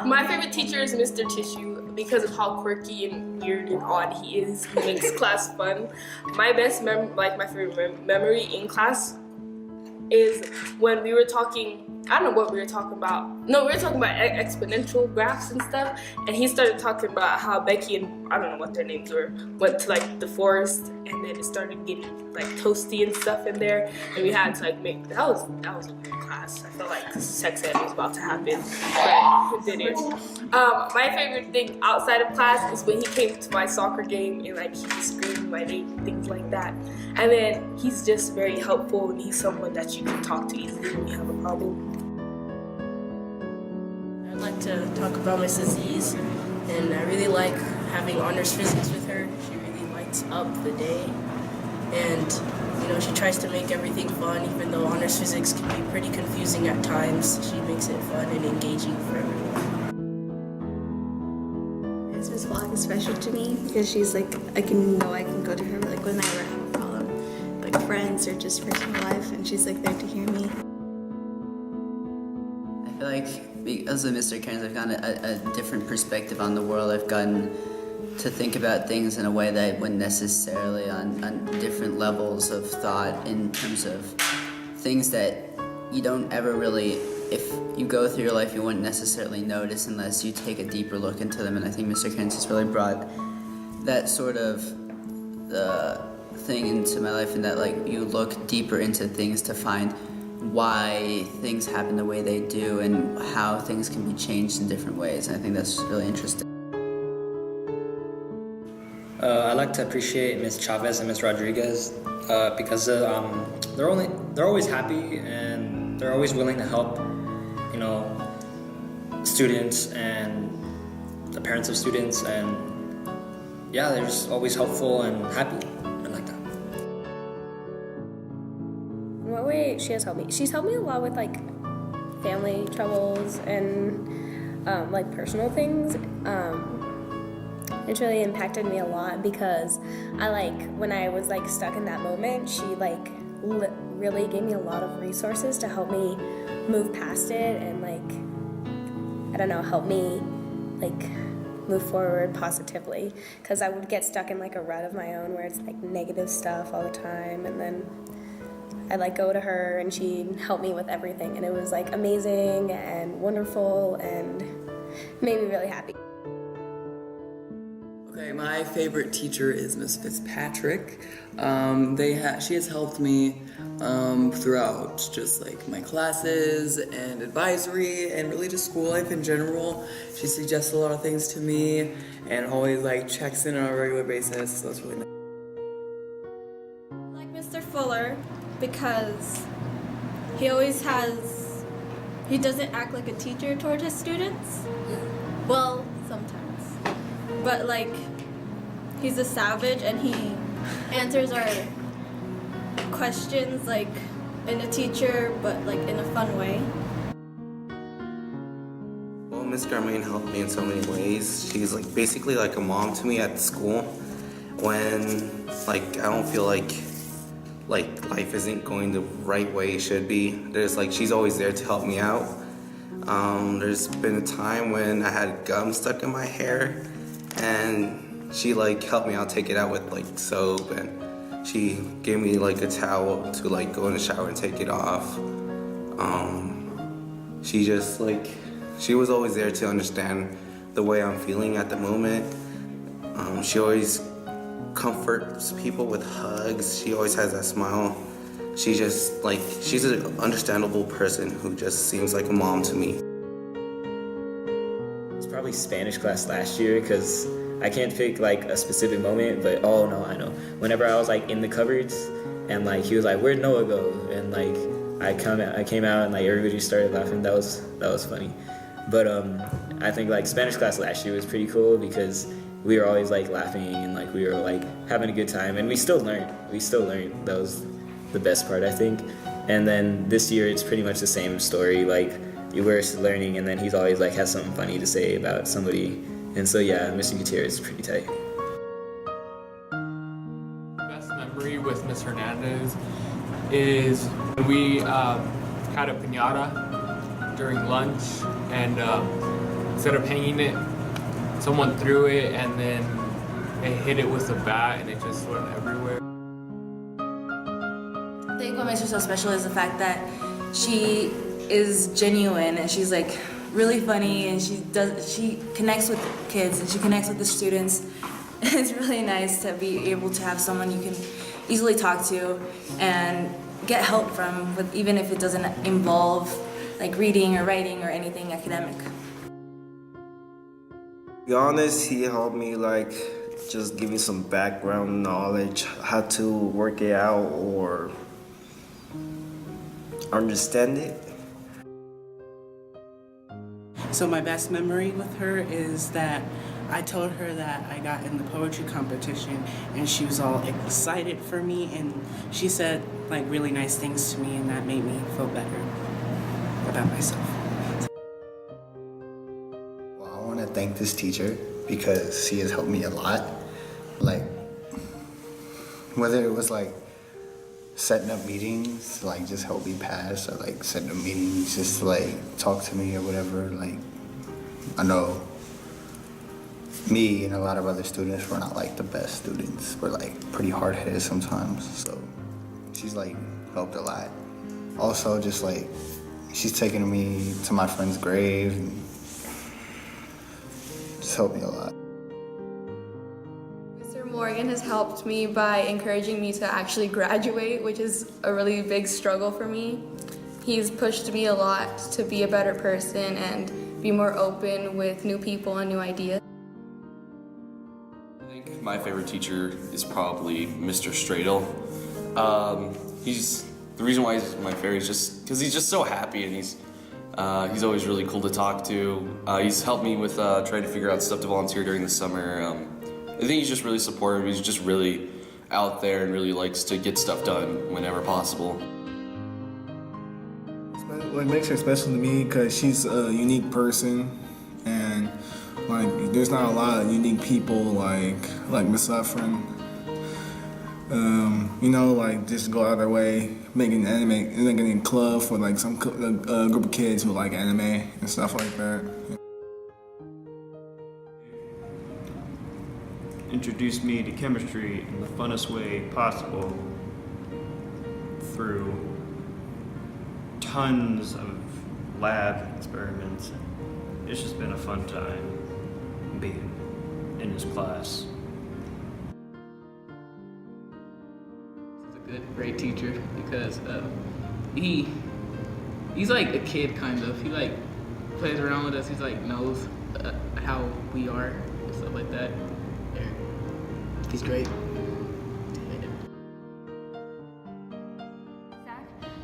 My favorite teacher is Mr. Tissue because of how quirky and weird and odd he is. He makes class fun. My my favorite memory in class is when we were talking, I don't know what we were talking about. No, we were talking about exponential graphs and stuff, and he started talking about how Becky and, I don't know what their names were, went to like the forest, and then it started getting like toasty and stuff in there, and we had to like make, that was a weird class. I felt like sex ed was about to happen, but it didn't. My favorite thing outside of class is when he came to my soccer game and like he screamed my name, things like that. And then he's just very helpful, and he's someone that you can talk to easily when you have a problem. I'd like to talk about Mrs. Ease, and I really like having honors physics with her. She really lights up the day, and you know, she tries to make everything fun, even though honors physics can be pretty confusing at times. She makes it fun and engaging for everyone. Miss Vlog is special to me because she's like, I can go to her like whenever I have a problem, like friends or just personal life, and she's like there to hear me. I feel like because of Mr. Cairns, I've gotten a different perspective on the world. I've gotten to think about things in a way that I wouldn't necessarily on different levels of thought, in terms of things that you don't ever really, if you go through your life, you wouldn't necessarily notice unless you take a deeper look into them. And I think Mr. Cairns has really brought that sort of thing into my life, and that like you look deeper into things to find why things happen the way they do and how things can be changed in different ways. And I think that's really interesting. I like to appreciate Ms. Chavez and Ms. Rodriguez because they're always happy, and they're always willing to help, you know, students and the parents of students, and yeah, they're just always helpful and happy. I like that. In what way she has helped me? She's helped me a lot with like family troubles and like personal things. It's really impacted me a lot because I when I was like stuck in that moment, she like really gave me a lot of resources to help me move past it and like, I don't know, help me like move forward positively, because I would get stuck in like a rut of my own where it's like negative stuff all the time, and then I'd like go to her and she'd help me with everything, and it was like amazing and wonderful and made me really happy. Okay, my favorite teacher is Miss Fitzpatrick. She has helped me throughout just like my classes and advisory and really just school life in general. She suggests a lot of things to me and always like checks in on a regular basis, so it's really nice. I like Mr. Fuller because he doesn't act like a teacher toward his students. Well, sometimes. But like, he's a savage and he answers our questions like in a teacher, but like in a fun way. Well, Miss Garmain helped me in so many ways. She's like basically like a mom to me at school when like I don't feel like life isn't going the right way it should be. There's like, she's always there to help me out. There's been a time when I had gum stuck in my hair, and she like helped me out take it out with like soap, and she gave me like a towel to like go in the shower and take it off. She just like, she was always there to understand the way I'm feeling at the moment. She always comforts people with hugs. She always has that smile. She just like, she's an understandable person who just seems like a mom to me. It's probably Spanish class last year, because I can't pick like a specific moment, but oh no, I know. Whenever I was like in the cupboards and like he was like, "Where'd Noah go?" and like I came out and like everybody started laughing. That was funny. But I think like Spanish class last year was pretty cool because we were always like laughing and like we were like having a good time, and we still learned. That was the best part, I think. And then this year it's pretty much the same story. Like we're learning, and then he's always like has something funny to say about somebody. And so yeah, Mr. Gutierrez is pretty tight. Best memory with Ms. Hernandez is when we had a piñata during lunch, and instead of hanging it, someone threw it and then they hit it with a bat and it just went everywhere. I think what makes her so special is the fact that she is genuine and she's like really funny and she connects with kids and she connects with the students. It's really nice to be able to have someone you can easily talk to and get help from, even if it doesn't involve like reading or writing or anything academic. To be honest, he helped me like just give me some background knowledge, how to work it out or understand it. So my best memory with her is that I told her that I got in the poetry competition and she was all excited for me and she said like really nice things to me and that made me feel better about myself. Well, I want to thank this teacher because she has helped me a lot. Like, whether it was like setting up meetings, like just help me pass, or like setting up meetings just to like talk to me or whatever. Like, I know me and a lot of other students were not like the best students. We're like pretty hard-headed sometimes, so she's like helped a lot. Also, just like she's taken me to my friend's grave and just helped me a lot. Mr. Morgan has helped me by encouraging me to actually graduate, which is a really big struggle for me. He's pushed me a lot to be a better person and be more open with new people and new ideas. I think my favorite teacher is probably Mr. Stradle. The reason why he's my favorite is just because he's just so happy and he's always really cool to talk to. He's helped me with trying to figure out stuff to volunteer during the summer. I think he's just really supportive. He's just really out there and really likes to get stuff done whenever possible. What makes her special to me because she's a unique person and like there's not a lot of unique people like Miss Suffren. You know, like just go out of their way, making a club for like some group of kids who like anime and stuff like that. Introduced me to chemistry in the funnest way possible through tons of lab experiments. It's just been a fun time being in his class. Great teacher because he's like a kid kind of. He like plays around with us. He's like knows how we are and stuff like that. Yeah. He's great.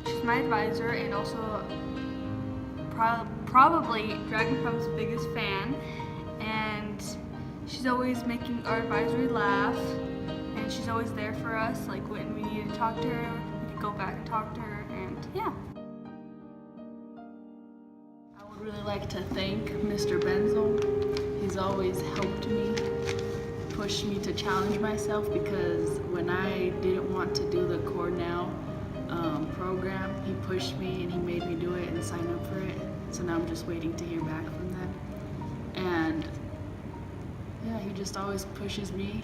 She's my advisor and also probably Dragon Pump's biggest fan, and she's always making our advisory laugh. And she's always there for us, like when we need to talk to her, we can go back and talk to her, and yeah. I would really like to thank Mr. Benzel. He's always helped me, pushed me to challenge myself because when I didn't want to do the Cornell program, he pushed me and he made me do it and sign up for it. So now I'm just waiting to hear back from them. And yeah, he just always pushes me.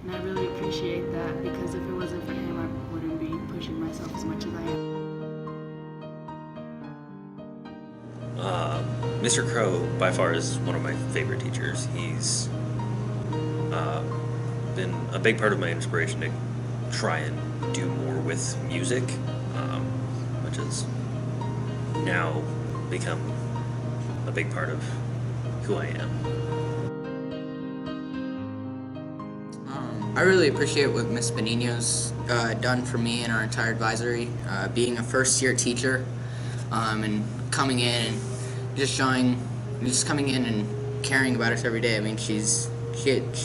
And I really appreciate that because if it wasn't for him, I wouldn't be pushing myself as much as I am. Mr. Crow, by far, is one of my favorite teachers. He's been a big part of my inspiration to try and do more with music, which has now become a big part of who I am. I really appreciate what Ms. Benino's done for me and our entire advisory, being a first-year teacher, and coming in and just coming in and caring about us every day. I mean,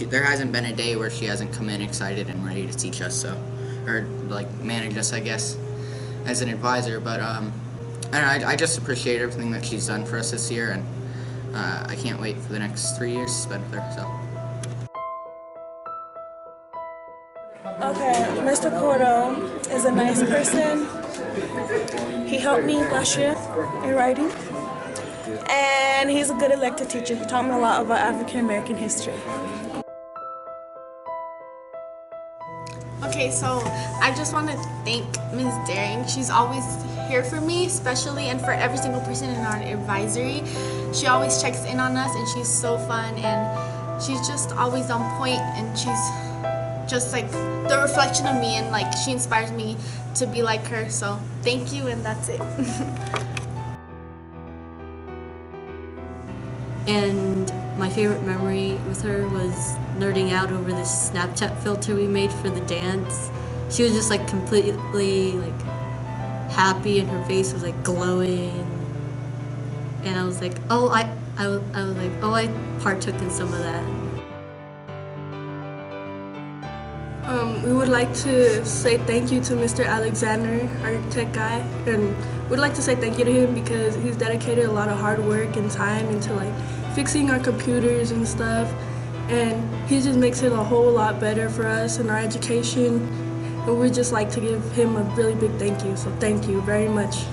there hasn't been a day where she hasn't come in excited and ready to teach us, or like manage us, I guess, as an advisor. But I just appreciate everything that she's done for us this year, and I can't wait for the next 3 years to spend with her. So. Okay, Mr. Porto is a nice person. He helped me last year in writing. And he's a good elective teacher. He taught me a lot about African American history. Okay, so I just want to thank Ms. Daring. She's always here for me, especially, and for every single person in our advisory. She always checks in on us, and she's so fun, and she's just always on point, and she's just like the reflection of me, and like she inspires me to be like her. So thank you, and that's it. And my favorite memory with her was nerding out over this Snapchat filter we made for the dance. She was just like completely like happy, and her face was like glowing. And I was like, oh, I was like, oh, I partook in some of that. We would like to say thank you to Mr. Alexander, our tech guy, and we'd like to say thank you to him because he's dedicated a lot of hard work and time into like fixing our computers and stuff, and he just makes it a whole lot better for us in our education, and we'd just like to give him a really big thank you. So thank you very much.